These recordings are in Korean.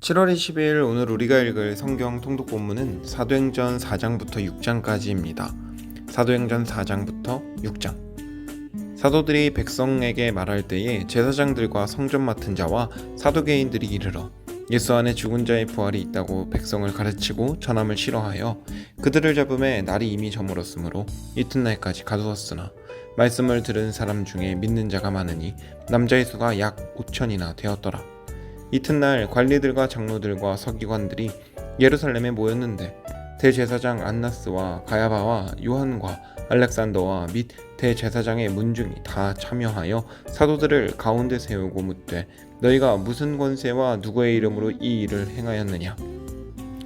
7월 22일 오늘 우리가 읽을 성경 통독 본문은 사도행전 4장부터 6장까지입니다. 사도행전 4장부터 6장. 사도들이 백성에게 말할 때에 제사장들과 성전 맡은 자와 사두개인들이 이르러 예수 안에 죽은 자의 부활이 있다고 백성을 가르치고 전함을 싫어하여 그들을 잡음에 날이 이미 저물었으므로 이튿날까지 가두었으나 말씀을 들은 사람 중에 믿는 자가 많으니 남자의 수가 약 5천이나 되었더라. 이튿날 관리들과 장로들과 서기관들이 예루살렘에 모였는데 대제사장 안나스와 가야바와 요한과 알렉산더와 및 대제사장의 문중이 다 참여하여 사도들을 가운데 세우고 묻되 너희가 무슨 권세와 누구의 이름으로 이 일을 행하였느냐.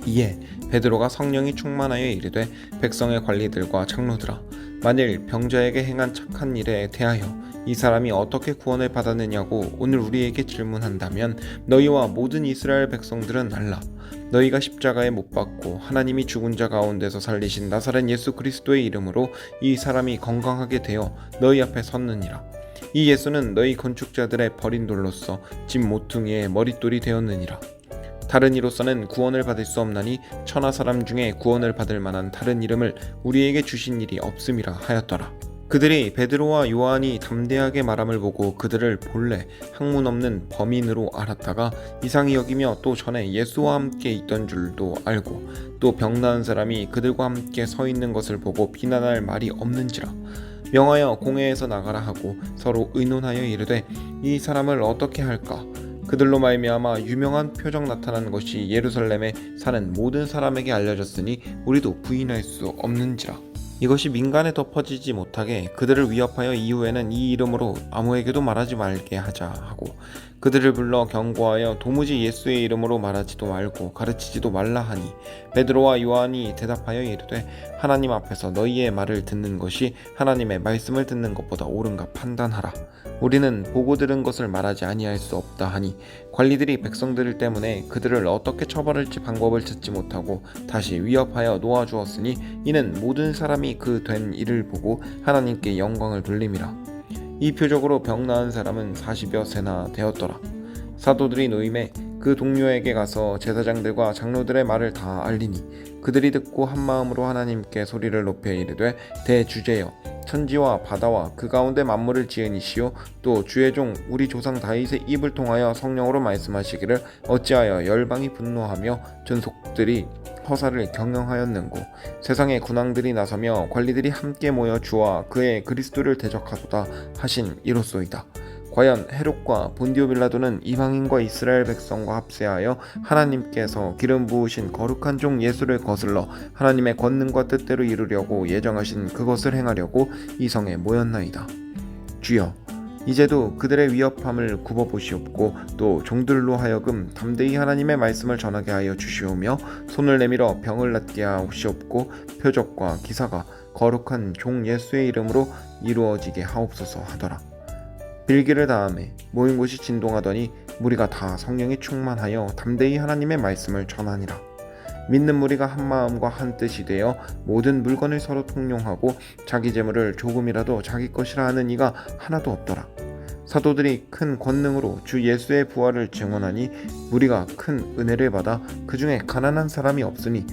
이에 베드로가 성령이 충만하여 이르되 백성의 관리들과 장로들아, 만일 병자에게 행한 착한 일에 대하여 이 사람이 어떻게 구원을 받았느냐고 오늘 우리에게 질문한다면 너희와 모든 이스라엘 백성들은 알라. 너희가 십자가에 못 박고 하나님이 죽은 자 가운데서 살리신 나사렛 예수 그리스도의 이름으로 이 사람이 건강하게 되어 너희 앞에 섰느니라. 이 예수는 너희 건축자들의 버린 돌로서 집 모퉁이의 머릿돌이 되었느니라. 다른 이로서는 구원을 받을 수 없나니 천하 사람 중에 구원을 받을 만한 다른 이름을 우리에게 주신 일이 없음이라 하였더라. 그들이 베드로와 요한이 담대하게 말함을 보고 그들을 본래 학문 없는 범인으로 알았다가 이상히 여기며 또 전에 예수와 함께 있던 줄도 알고 또 병 나은 사람이 그들과 함께 서 있는 것을 보고 비난할 말이 없는지라. 명하여 공회에서 나가라 하고 서로 의논하여 이르되 이 사람을 어떻게 할까. 그들로 말미암아 유명한 표적 나타난 것이 예루살렘에 사는 모든 사람에게 알려졌으니 우리도 부인할 수 없는지라. 이것이 민간에 덮어지지 못하게 그들을 위협하여 이후에는 이 이름으로 아무에게도 말하지 말게 하자 하고 그들을 불러 경고하여 도무지 예수의 이름으로 말하지도 말고 가르치지도 말라 하니 베드로와 요한이 대답하여 이르되 하나님 앞에서 너희의 말을 듣는 것이 하나님의 말씀을 듣는 것보다 옳은가 판단하라. 우리는 보고 들은 것을 말하지 아니할 수 없다 하니 관리들이 백성들 때문에 그들을 어떻게 처벌할지 방법을 찾지 못하고 다시 위협하여 놓아주었으니 이는 모든 사람이 그 된 일을 보고 하나님께 영광을 돌림이라. 이 표적으로 병 나은 사람은 40여 세나 되었더라. 사도들이 노임에 그 동료에게 가서 제사장들과 장로들의 말을 다 알리니 그들이 듣고 한마음으로 하나님께 소리를 높여 이르되 대주제여 천지와 바다와 그 가운데 만물을 지은 이시오 또 주의 종 우리 조상 다윗의 입을 통하여 성령으로 말씀하시기를 어찌하여 열방이 분노하며 전속들이 허사를 경영하였는고 세상의 군왕들이 나서며 관리들이 함께 모여 주와 그의 그리스도를 대적하도다 하신 이로소이다. 과연 헤롯과 본디오 빌라도는 이방인과 이스라엘 백성과 합세하여 하나님께서 기름 부으신 거룩한 종 예수를 거슬러 하나님의 권능과 뜻대로 이루려고 예정하신 그것을 행하려고 이 성에 모였나이다. 주여, 이제도 그들의 위협함을 굽어보시옵고 또 종들로 하여금 담대히 하나님의 말씀을 전하게 하여 주시오며 손을 내밀어 병을 낫게 하시옵고 표적과 기사가 거룩한 종 예수의 이름으로 이루어지게 하옵소서 하더라. 빌기를 다음에 모인 곳이 진동하더니 무리가 다 성령이 충만하여 담대히 하나님의 말씀을 전하니라. 믿는 무리가 한 마음과 한 뜻이 되어 모든 물건을 서로 통용하고 자기 재물을 조금이라도 자기 것이라 하는 이가 하나도 없더라. 사도들이 큰 권능으로 주 예수의 부활을 증언하니 무리가 큰 은혜를 받아 그 중에 가난한 사람이 없으니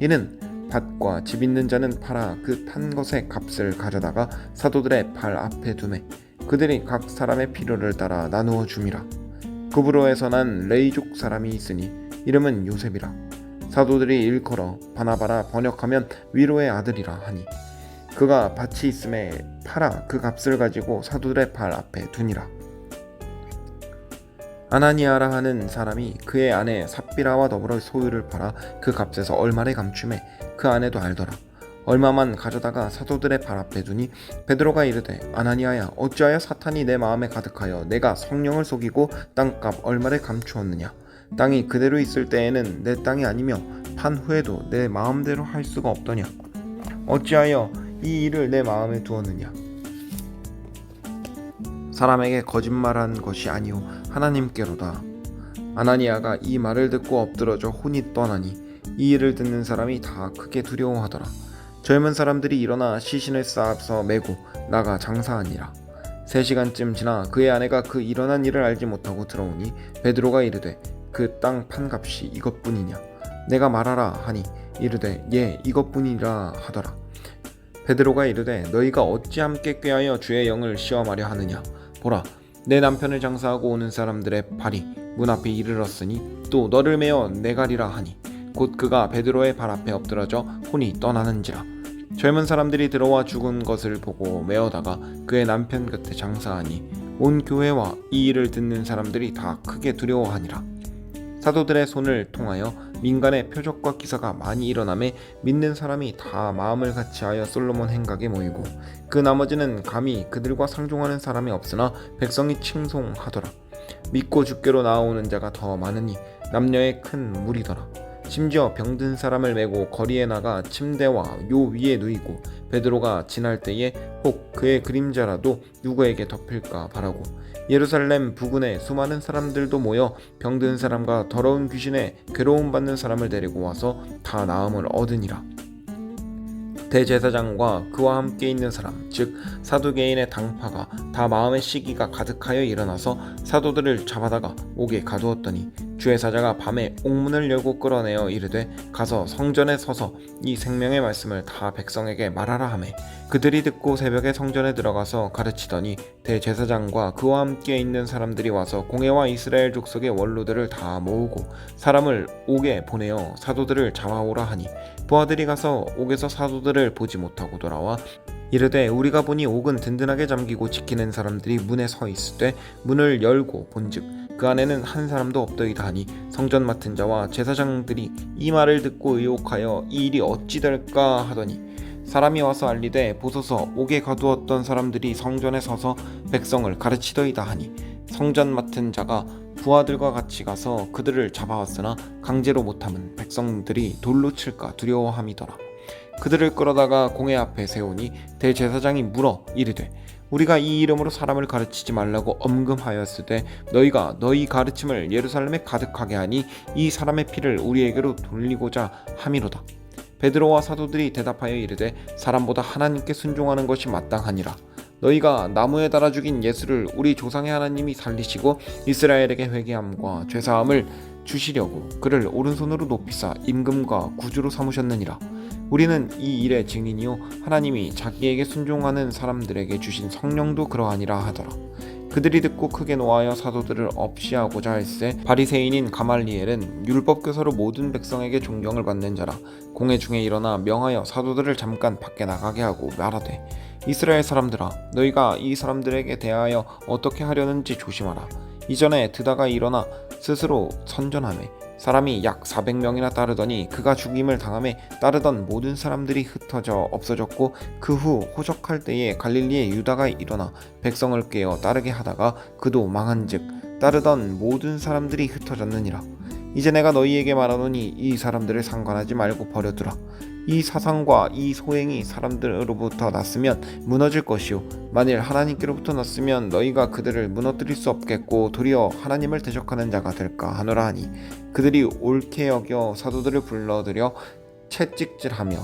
이는 밭과 집 있는 자는 팔아 그 탄 것의 값을 가져다가 사도들의 발 앞에 두매 그들이 각 사람의 필요를 따라 나누어 줌이라. 구브로에서 난 레이족 사람이 있으니 이름은 요셉이라. 사도들이 일컬어 바나바라 번역하면 위로의 아들이라 하니 그가 밭이 있음에 팔아 그 값을 가지고 사도들의 발 앞에 두니라. 아나니아라 하는 사람이 그의 아내 삽비라와 더불어 소유를 팔아 그 값에서 얼마를 감추매 그 아내도 알더라. 얼마만 가져다가 사도들의 발 앞에 두니 베드로가 이르되 아나니아야 어찌하여 사탄이 내 마음에 가득하여 내가 성령을 속이고 땅값 얼마를 감추었느냐. 땅이 그대로 있을 때에는 내 땅이 아니며 판 후에도 내 마음대로 할 수가 없더냐. 어찌하여 이 일을 내 마음에 두었느냐. 사람에게 거짓말한 것이 아니오 하나님께로다. 아나니아가 이 말을 듣고 엎드러져 혼이 떠나니 이 일을 듣는 사람이 다 크게 두려워하더라. 젊은 사람들이 일어나 시신을 쌓아서 메고 나가 장사하니라. 3시간쯤 지나 그의 아내가 그 일어난 일을 알지 못하고 들어오니 베드로가 이르되 그 땅 판값이 이것뿐이냐? 내가 말하라 하니 이르되 예 이것뿐이라 하더라. 베드로가 이르되 너희가 어찌 함께 꾀하여 주의 영을 시험하려 하느냐? 보라 내 남편을 장사하고 오는 사람들의 발이 문 앞에 이르렀으니 또 너를 메어 내가리라 하니 곧 그가 베드로의 발 앞에 엎드러져 혼이 떠나는지라. 젊은 사람들이 들어와 죽은 것을 보고 메어다가 그의 남편 곁에 장사하니 온 교회와 이 일을 듣는 사람들이 다 크게 두려워하니라. 사도들의 손을 통하여 민간의 표적과 기사가 많이 일어나매 믿는 사람이 다 마음을 같이하여 솔로몬 행각에 모이고 그 나머지는 감히 그들과 상종하는 사람이 없으나 백성이 칭송하더라. 믿고 주께로 나아오는 자가 더 많으니 남녀의 큰 무리더라. 심지어 병든 사람을 메고 거리에 나가 침대와 요 위에 누이고 베드로가 지날 때에 혹 그의 그림자라도 누구에게 덮일까 바라고 예루살렘 부근에 수많은 사람들도 모여 병든 사람과 더러운 귀신에 괴로움 받는 사람을 데리고 와서 다 나음을 얻으니라. 대제사장과 그와 함께 있는 사람 즉 사두개인의 당파가 다 마음의 시기가 가득하여 일어나서 사도들을 잡아다가 옥에 가두었더니 주의 사자가 밤에 옥문을 열고 끌어내어 이르되 가서 성전에 서서 이 생명의 말씀을 다 백성에게 말하라 하매 그들이 듣고 새벽에 성전에 들어가서 가르치더니 대제사장과 그와 함께 있는 사람들이 와서 공회와 이스라엘 족속의 원로들을 다 모으고 사람을 옥에 보내어 사도들을 잡아오라 하니 부하들이 가서 옥에서 사도들을 보지 못하고 돌아와 이르되 우리가 보니 옥은 든든하게 잠기고 지키는 사람들이 문에 서 있으되 문을 열고 본즉 그 안에는 한 사람도 없더이다 하니 성전 맡은 자와 제사장들이 이 말을 듣고 의혹하여 이 일이 어찌 될까 하더니 사람이 와서 알리되 보소서 옥에 가두었던 사람들이 성전에 서서 백성을 가르치더이다 하니 성전 맡은 자가 부하들과 같이 가서 그들을 잡아왔으나 강제로 못함은 백성들이 돌로 칠까 두려워함이더라. 그들을 끌어다가 공회 앞에 세우니 대제사장이 물어 이르되 우리가 이 이름으로 사람을 가르치지 말라고 엄금하였으되 너희가 너희 가르침을 예루살렘에 가득하게 하니 이 사람의 피를 우리에게로 돌리고자 함이로다. 베드로와 사도들이 대답하여 이르되 사람보다 하나님께 순종하는 것이 마땅하니라. 너희가 나무에 달아 죽인 예수를 우리 조상의 하나님이 살리시고 이스라엘에게 회개함과 죄사함을 주시려고 그를 오른손으로 높이사 임금과 구주로 삼으셨느니라. 우리는 이 일의 증인이요 하나님이 자기에게 순종하는 사람들에게 주신 성령도 그러하니라 하더라. 그들이 듣고 크게 노하여 사도들을 없이하고자 할세 바리새인인 가말리엘은 율법교사로 모든 백성에게 존경을 받는 자라. 공회 중에 일어나 명하여 사도들을 잠깐 밖에 나가게 하고 말하되 이스라엘 사람들아 너희가 이 사람들에게 대하여 어떻게 하려는지 조심하라. 이전에 드다가 일어나 스스로 선전하매 사람이 약 400명이나 따르더니 그가 죽임을 당함에 따르던 모든 사람들이 흩어져 없어졌고 그 후 호적할 때에 갈릴리에 유다가 일어나 백성을 깨어 따르게 하다가 그도 망한즉 따르던 모든 사람들이 흩어졌느니라. 이제 내가 너희에게 말하노니 이 사람들을 상관하지 말고 버려두라. 이 사상과 이 소행이 사람들로부터 났으면 무너질 것이요 만일 하나님께로부터 났으면 너희가 그들을 무너뜨릴 수 없겠고 도리어 하나님을 대적하는 자가 될까 하노라 하니 그들이 옳게 여겨 사도들을 불러들여 채찍질하며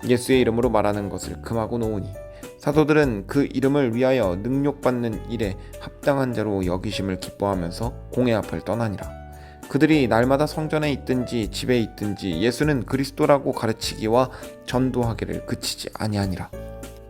예수의 이름으로 말하는 것을 금하고 놓으니 사도들은 그 이름을 위하여 능욕받는 일에 합당한 자로 여기심을 기뻐하면서 공회 앞을 떠나니라. 그들이 날마다 성전에 있든지 집에 있든지 예수는 그리스도라고 가르치기와 전도하기를 그치지 아니하니라.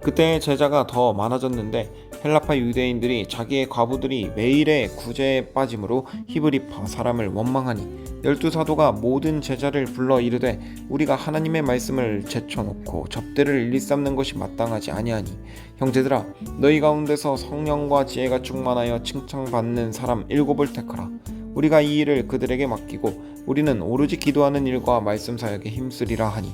그때의 제자가 더 많아졌는데 헬라파 유대인들이 자기의 과부들이 매일의 구제에 빠짐으로 히브리파 사람을 원망하니 12사도가 모든 제자를 불러 이르되 우리가 하나님의 말씀을 제쳐놓고 접대를 일삼는 것이 마땅하지 아니하니 형제들아 너희 가운데서 성령과 지혜가 충만하여 칭찬받는 사람 7을 택하라. 우리가 이 일을 그들에게 맡기고 우리는 오로지 기도하는 일과 말씀 사역에 힘쓰리라 하니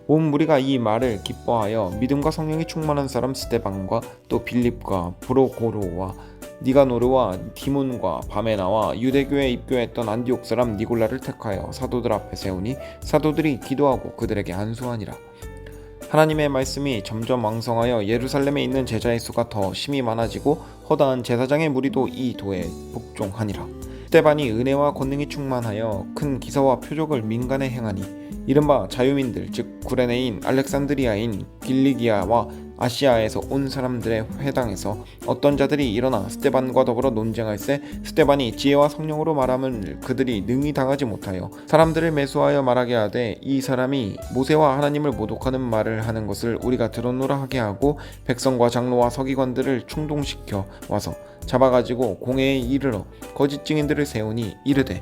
온 무리가 이 말을 기뻐하여 믿음과 성령이 충만한 사람 스데반과 또 빌립과 브로고로와 니가노르와 디몬과 바메나와 유대교에 입교했던 안디옥 사람 니골라를 택하여 사도들 앞에 세우니 사도들이 기도하고 그들에게 안수하니라. 하나님의 말씀이 점점 왕성하여 예루살렘에 있는 제자의 수가 더 심히 많아지고 허다한 제사장의 무리도 이 도에 복종하니라. 스데반이 은혜와 권능이 충만하여 큰 기사와 표적을 민간에 행하니 이른바 자유민들 즉 구레네인 알렉산드리아인 길리기아와 아시아에서 온 사람들의 회당에서 어떤 자들이 일어나 스데반과 더불어 논쟁할세 스데반이 지혜와 성령으로 말함을 그들이 능히 당하지 못하여 사람들을 매수하여 말하게 하되 이 사람이 모세와 하나님을 모독하는 말을 하는 것을 우리가 들었노라 하게 하고 백성과 장로와 서기관들을 충동시켜 와서 잡아가지고 공회에 이르러 거짓 증인들을 세우니 이르되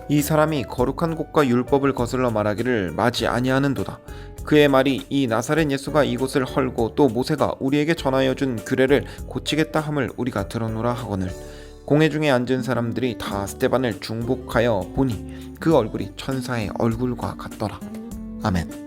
이 사람이 거룩한 곳과 율법을 거슬러 말하기를 마지 아니하는도다. 그의 말이 이 나사렛 예수가 이곳을 헐고 또 모세가 우리에게 전하여 준 규례를 고치겠다 함을 우리가 들었노라 하거늘 공회 중에 앉은 사람들이 다 스데반을 중복하여 보니 그 얼굴이 천사의 얼굴과 같더라. 아멘.